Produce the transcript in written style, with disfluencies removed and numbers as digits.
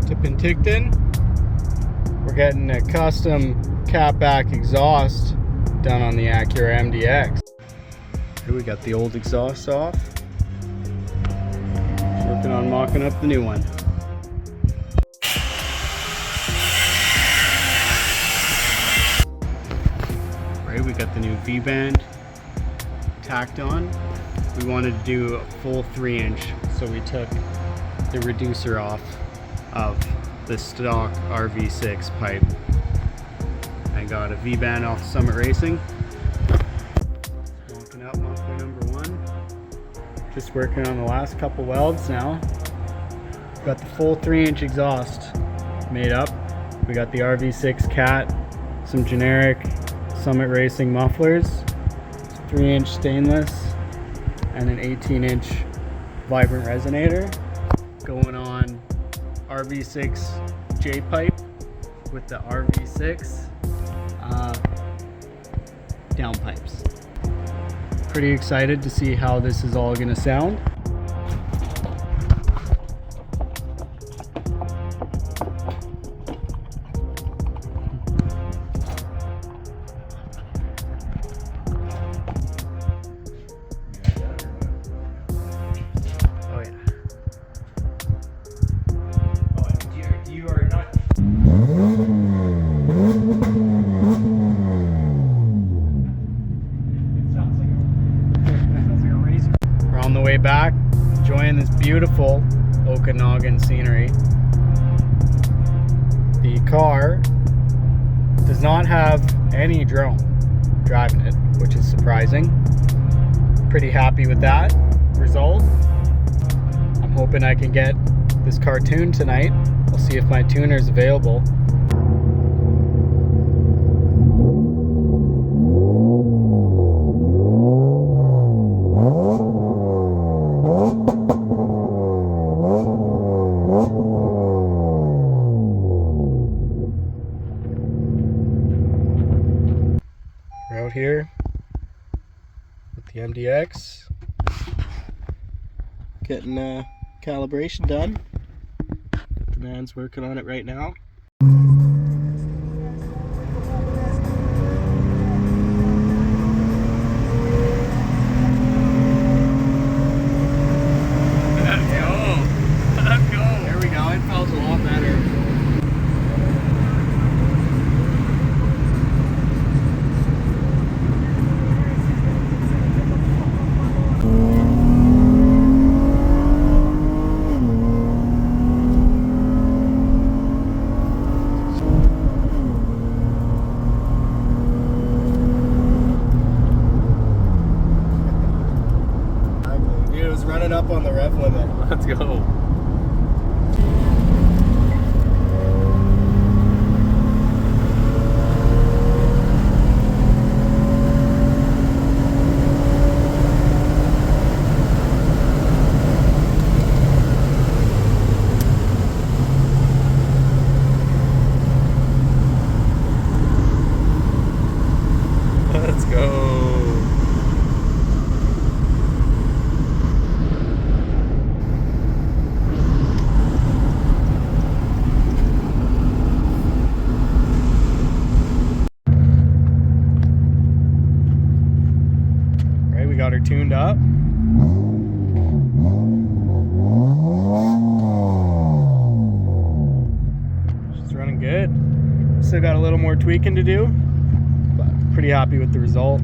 to Penticton. We're getting a custom catback exhaust done on the Acura MDX. Here we got the old exhaust off. Working on mocking up the new one. Right, we got the new V-band tacked on. We wanted to do a full 3-inch, so we took the reducer off of the stock RV6 pipe and got a V-band off Summit Racing. Mocking up muffler number 1. Just working on the last couple welds now. Got the full 3-inch exhaust made up. We got the RV6 cat, some generic Summit Racing mufflers, 3-inch stainless, and an 18-inch vibrant resonator. Going on RV6 J pipe with the RV6 downpipes. Pretty excited to see how this is all going to sound. On the way back, enjoying this beautiful Okanagan scenery. The car does not have any drone driving it, which is surprising. Pretty happy with that result. I'm hoping I can get this car tuned tonight. I'll see if my tuner is available. We're out here with the MDX, getting calibration done. The man's working on it right now. Let's go! Let's go! There we go, it feels a lot better. Running up on the rev limit. Let's go. Let's go. Got her tuned up. She's running good. Still got a little more tweaking to do, but pretty happy with the result.